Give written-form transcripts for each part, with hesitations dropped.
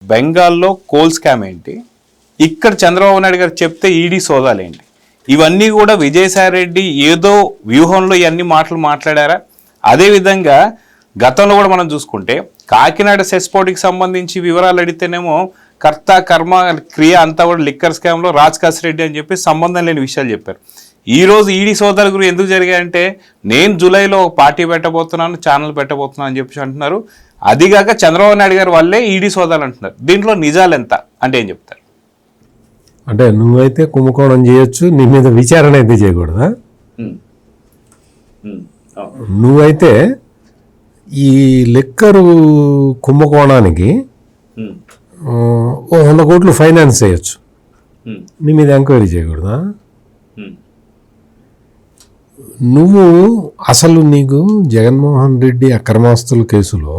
బెంగాల్లో coal scam ఏంటి, ఇక్కడ చంద్రబాబు నాయుడు గారు చెప్తే ఈడీ సోదాలు ఏంటి, ఇవన్నీ కూడా విజయసాయి రెడ్డి ఏదో వ్యూహంలో ఇవన్నీ మాటలు మాట్లాడారా? అదేవిధంగా గతంలో కూడా మనం చూసుకుంటే కాకినాడ సెస్పోర్ట్కి సంబంధించి వివరాలు అడిగితేనేమో కర్త కర్మ క్రియ అంతా కూడా లిక్కర్ స్కామ్లో రాజ్ రెడ్డి అని చెప్పి సంబంధం లేని విషయాలు చెప్పారు. ఈరోజు ఈడీ సోదాల గురించి ఎందుకు జరిగాయంటే నేను జూలైలో ఒక పార్టీ పెట్టబోతున్నాను, ఛానల్ పెట్టబోతున్నాను అని చెప్పి అంటున్నారు. అదిగాక చంద్రబాబు నాయుడు గారు వల్లే ఈడీ సోదాలు అంటున్నారు. దీంట్లో నిజాలు ఎంత అంటే ఏం చెప్తారు? అంటే నువ్వైతే కుంభకోణం చేయొచ్చు, నీ మీద విచారణ అయితే చేయకూడదా? నువ్వైతే ఈ లిక్కరు కుంభకోణానికి 100 కోట్లు ఫైనాన్స్ చేయొచ్చు, నీ మీద ఎంక్వైరీ చేయకూడదా? నువ్వు అసలు నీకు జగన్మోహన్ రెడ్డి అక్రమాస్తుల కేసులో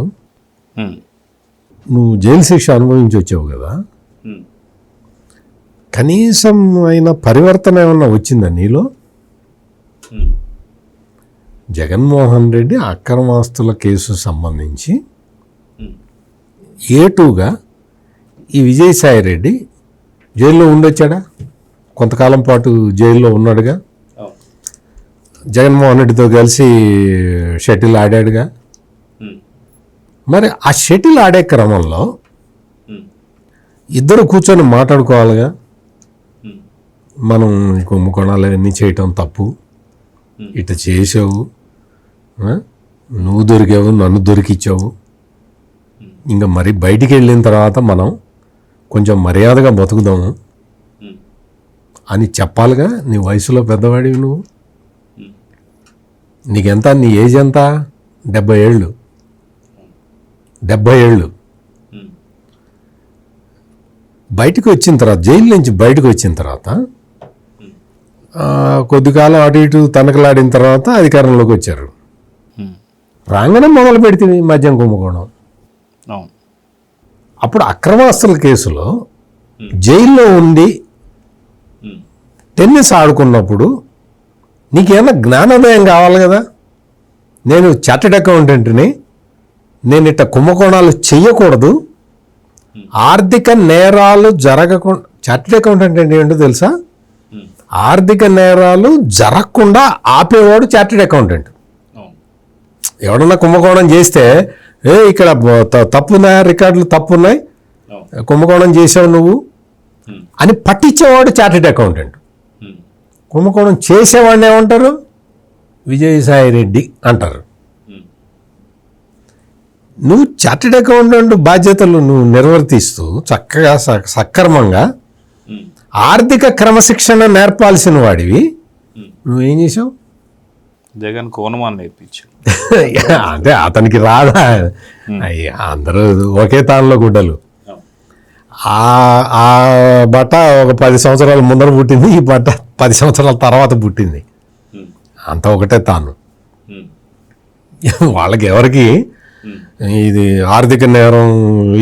నువ్వు జైలు శిక్ష అనుభవించి వచ్చావు కదా, కనీసం అయిన పరివర్తన ఏమన్నా వచ్చిందా నీలో? జగన్మోహన్ రెడ్డి అక్రమాస్తుల కేసు సంబంధించి ఏటుగా ఈ విజయసాయి రెడ్డి జైల్లో ఉండొచ్చాడా? కొంతకాలం పాటు జైల్లో ఉన్నాడుగా, జగన్మోహన్ రెడ్డితో కలిసి షటిల్ ఆడాడుగా. మరి ఆ షటిల్ ఆడే క్రమంలో ఇద్దరు కూర్చొని మాట్లాడుకోవాలిగా, మనం కుంభకోణాలు అన్నీ చేయటం తప్పు, ఇట్లా చేసావు, నువ్వు దొరికావు, నన్ను దొరికిచ్చావు, ఇంకా మరి బయటికి వెళ్ళిన తర్వాత మనం కొంచెం మర్యాదగా బతుకుదాము అని చెప్పాలిగా. నీ వయసులో పెద్దవాడివి నువ్వు, నీకెంత, నీ ఏజ్ ఎంత? 70 ఏళ్ళు. 70 ఏళ్ళు. బయటకు వచ్చిన తర్వాత, జైలు నుంచి బయటకు వచ్చిన తర్వాత కొద్ది కాలం అటు ఇటు తనకలాడిన తర్వాత అధికారంలోకి వచ్చారు. రాగానే మొదలు పెడితే మద్యం కుంభకోణం. అప్పుడు అక్రమాస్తుల కేసులో జైల్లో ఉండి టెన్నిస్ ఆడుకున్నప్పుడు నీకేమన్నా జ్ఞానోదయం కావాలి కదా. నేను చార్టెడ్ అకౌంటెంట్ని, నేను ఇట్లా కుంభకోణాలు చెయ్యకూడదు, ఆర్థిక నేరాలు జరగకుండా. చార్టెడ్ అకౌంటెంట్ అంటే ఏంటో తెలుసా? ఆర్థిక నేరాలు జరగకుండా ఆపేవాడు చార్టెడ్ అకౌంటెంట్. ఎవడన్నా కుంభకోణం చేస్తే ఇక్కడ తప్పున్నాయా, రికార్డులు తప్పున్నాయి, కుంభకోణం చేసావు నువ్వు అని పట్టించేవాడు చార్టెడ్ అకౌంటెంట్. కుంభకోణం చేసేవాడిని ఏమంటారు? విజయసాయి రెడ్డి అంటారు. నువ్వు చార్టెడ్ అకౌంటెంట్ బాధ్యతలు నువ్వు నిర్వర్తిస్తూ చక్కగా సక్రమంగా ఆర్థిక క్రమశిక్షణ నేర్పాల్సిన వాడివి, నువ్వేం చేసావు? జగన్ కోనమాన్ నేర్పించు. అంటే అతనికి రాదా? అందరూ ఒకే తానులో గుడ్డలు. ఆ బట్ట ఒక 10 సంవత్సరాల ముందర పుట్టింది, ఈ బట్ట 10 సంవత్సరాల తర్వాత పుట్టింది. అంత ఒకటే తాను. వాళ్ళకి ఎవరికి ఇది ఆర్థిక నేరం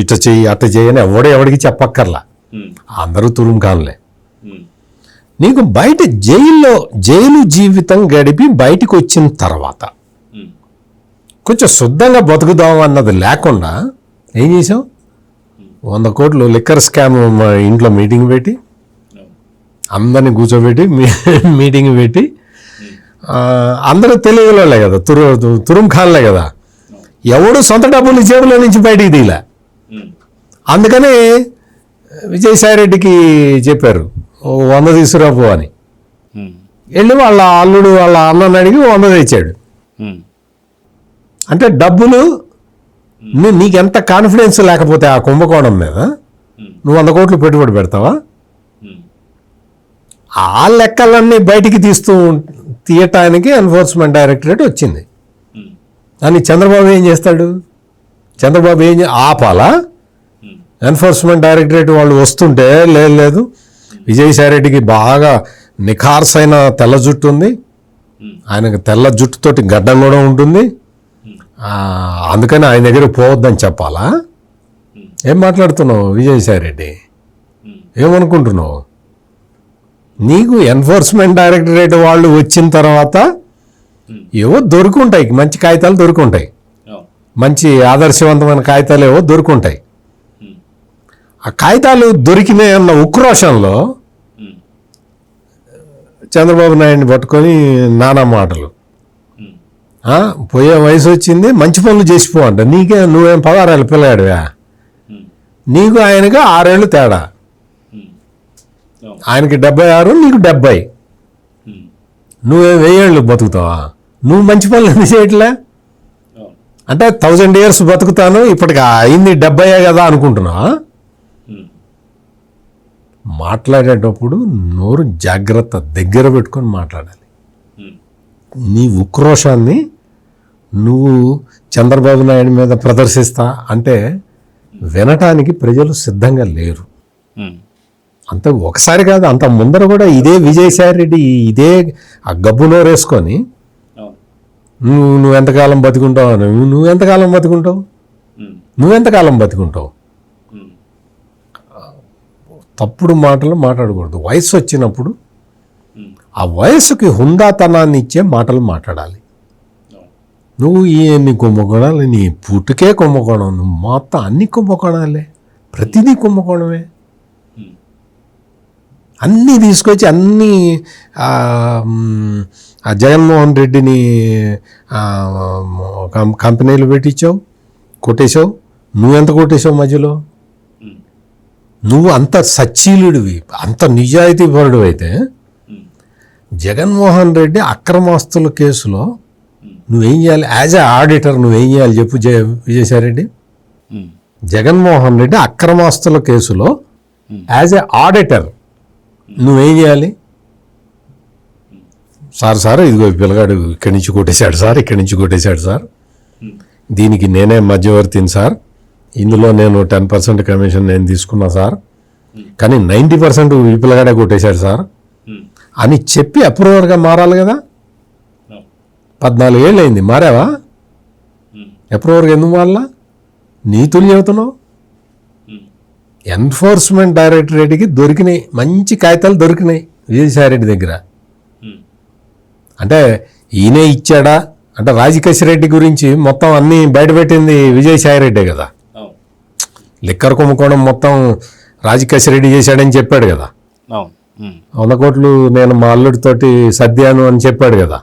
ఇట్ట చెయ్యి అట్ట చెయ్యని ఎవడికి చెప్పక్కర్లా, అందరూ తురుముఖాన్లే. నీకు బయట జైలు జీవితం గడిపి బయటకు వచ్చిన తర్వాత కొంచెం శుద్ధంగా బతుకుదాం అన్నది లేకుండా ఏం చేసావు? 100 కోట్లు లిక్కర్ స్కామ్ ఇంట్లో మీటింగ్ పెట్టి, అందరినీ కూర్చోబెట్టి మీటింగ్ పెట్టి, అందరూ తెలియలే కదా, తురుముఖాన్లే కదా, ఎవడు సొంత డబ్బులు జేబులో నుంచి బయటికి తీయలే. అందుకని విజయసాయి రెడ్డికి చెప్పారు 100 తీసుకురాపో అని. వెళ్ళి వాళ్ళ అల్లుడు వాళ్ళ అన్నని అడిగి 100 తెచ్చాడు. అంటే డబ్బులు నీకెంత కాన్ఫిడెన్స్ లేకపోతే ఆ కుంభకోణం మీద నువ్వు 100 కోట్లు పెట్టుబడి పెడతావా? ఆ లెక్కలన్నీ బయటికి తీయటానికి ఎన్ఫోర్స్మెంట్ డైరెక్టరేట్ వచ్చింది. అని చంద్రబాబు ఏం చేస్తాడు? చంద్రబాబు ఆపాలా? ఎన్ఫోర్స్మెంట్ డైరెక్టరేట్ వాళ్ళు వస్తుంటే లేదు విజయసాయి రెడ్డికి బాగా నిఖార్సైన తెల్ల జుట్టు ఉంది, ఆయనకు తెల్ల జుట్టుతోటి గడ్డం కూడా ఉంటుంది, అందుకని ఆయన దగ్గర పోవద్దని చెప్పాలా? ఏం మాట్లాడుతున్నావు విజయసాయి రెడ్డి? ఏమనుకుంటున్నావు? నీకు ఎన్ఫోర్స్మెంట్ డైరెక్టరేట్ వాళ్ళు వచ్చిన తర్వాత ఏవో దొరుకుంటాయి, మంచి కాగితాలు దొరుకుంటాయి, మంచి ఆదర్శవంతమైన కాగితాలు ఏవో దొరుకుంటాయి. ఆ కాగితాలు దొరికినాయి అన్న ఉక్రోషంలో చంద్రబాబు నాయుడిని పట్టుకొని నానా మాటలు. పోయే వయసు వచ్చింది, మంచి పనులు చేసిపో అంట. నీకే నువ్వేం 16 ఏళ్ళ పిల్లాడివా? నీకు ఆయనగా 6 ఏళ్ళు తేడా. ఆయనకి 76, నీకు 70. నువ్వేం 1000 ఏళ్ళు బతుకుతావా? నువ్వు మంచి పనులు ఎందుకు చేయట్లే? అంటే 1000 years బతుకుతాను, ఇప్పటికి అయింది 70 కదా అనుకుంటున్నావా? మాట్లాడేటప్పుడు నోరు జాగ్రత్త, దగ్గర పెట్టుకొని మాట్లాడాలి. నీ ఉక్రోషాన్ని నువ్వు చంద్రబాబు నాయుడు మీద ప్రదర్శిస్తా అంటే వినటానికి ప్రజలు సిద్ధంగా లేరు. అంత ఒకసారి కాదు, అంత ముందర కూడా ఇదే విజయసాయి రెడ్డి ఇదే ఆ గబ్బు నోరేసుకొని నువ్వెంతకాలం బతుకుంటావు, నువ్వెంతకాలం బతుకుంటావు. తప్పుడు మాటలు మాట్లాడకూడదు. వయసు వచ్చినప్పుడు ఆ వయసుకి హుందాతనాన్ని ఇచ్చే మాటలు మాట్లాడాలి. నువ్వు నీ కుంభకోణాలు, నీ పుట్టుకే కుంభకోణం, నువ్వు మొత్తం అన్ని కుంభకోణాలే, ప్రతిదీ కుంభకోణమే. అన్నీ తీసుకొచ్చి అన్నీ ఆ జగన్మోహన్ రెడ్డిని కంపెనీలు పెట్టించావు, కొట్టేశావు. నువ్వెంత కొట్టేశావు మధ్యలో? నువ్వు అంత సచ్చీలుడివి, అంత నిజాయితీపరుడు అయితే జగన్మోహన్ రెడ్డి అక్రమాస్తుల కేసులో నువ్వేం చేయాలి? యాజ్ ఎ ఆడిటర్ నువ్వేం చేయాలి చెప్పు విజయసాయి రెడ్డి? జగన్మోహన్ రెడ్డి అక్రమాస్తుల కేసులో యాజ్ ఎ ఆడిటర్ నువ్వేం చేయాలి? సార్ ఇదిగో పిల్లగాడు ఇక్కడి నుంచి కొట్టేశాడు సార్, దీనికి నేనే మధ్యవర్తిని సార్, ఇందులో నేను 10% కమిషన్ నేను తీసుకున్నా సార్, కానీ 90% ఈ పిల్లగాడే కొట్టేశాడు సార్ అని చెప్పి అప్రూవర్గా మారాలి కదా. 14 ఏళ్ళు అయింది, మారావా? అప్రూవర్గా ఎందుకు మారలా? నీతులు చెబుతున్నావు. ఎన్ఫోర్స్మెంట్ డైరెక్టరేట్కి దొరికినాయి, మంచి కాగితాలు దొరికినాయి విజయసాయి రెడ్డి దగ్గర. అంటే ఈయనే ఇచ్చాడా అంటే రాజకేశ్ రెడ్డి గురించి మొత్తం అన్నీ బయటపెట్టింది విజయసాయి రెడ్డే కదా. లిక్కర్ కుంభకోణం మొత్తం రాజకేశ్ రెడ్డి చేశాడని చెప్పాడు కదా. 100 కోట్లు నేను మా అల్లుడితోటి సర్దాను అని చెప్పాడు కదా.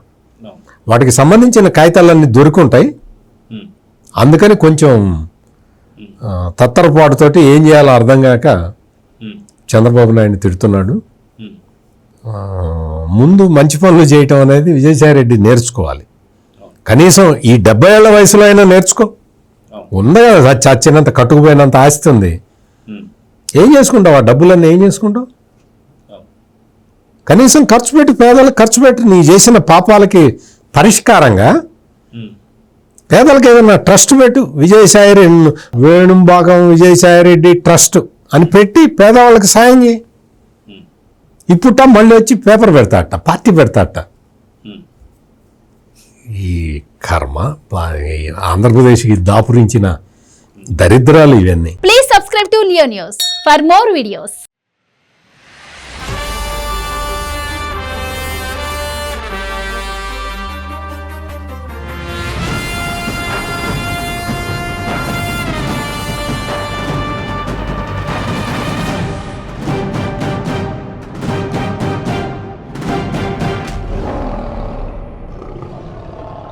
వాటికి సంబంధించిన కాగితాలన్నీ దొరుకుంటాయి. అందుకని కొంచెం తత్తరపాటుతోటి ఏం చేయాలో అర్థం కాక చంద్రబాబు నాయుడిని తిడుతున్నాడు. ముందు మంచి పనులు చేయటం అనేది విజయసాయి రెడ్డి నేర్చుకోవాలి. కనీసం ఈ 70 ఏళ్ల వయసులో అయినా నేర్చుకో. ఉంది కదా చచ్చినంత కట్టుకుపోయినంత ఆస్తి ఉంది. ఏం చేసుకుంటావు? ఆ డబ్బులన్నీ ఏం చేసుకుంటావు? కనీసం పేదలకు ఖర్చు పెట్టి నీ చేసిన పాపాలకి పరిష్కారంగా పేదలకు ఏదైనా ట్రస్ట్ పెట్టు. విజయసాయి రెడ్డి వేణుంబాగం విజయసాయి రెడ్డి ట్రస్ట్ అని పెట్టి పేదవాళ్ళకి సాయం చేయి. ఇప్పుట మళ్ళీ వచ్చి పేపర్ పెడతాట, పార్టీ పెడతాట. ఈ కర్మ ఆంధ్రప్రదేశ్కి దాపురించిన దరిద్రాలు ఇవన్నీ. Please subscribe to Leo news for more videos.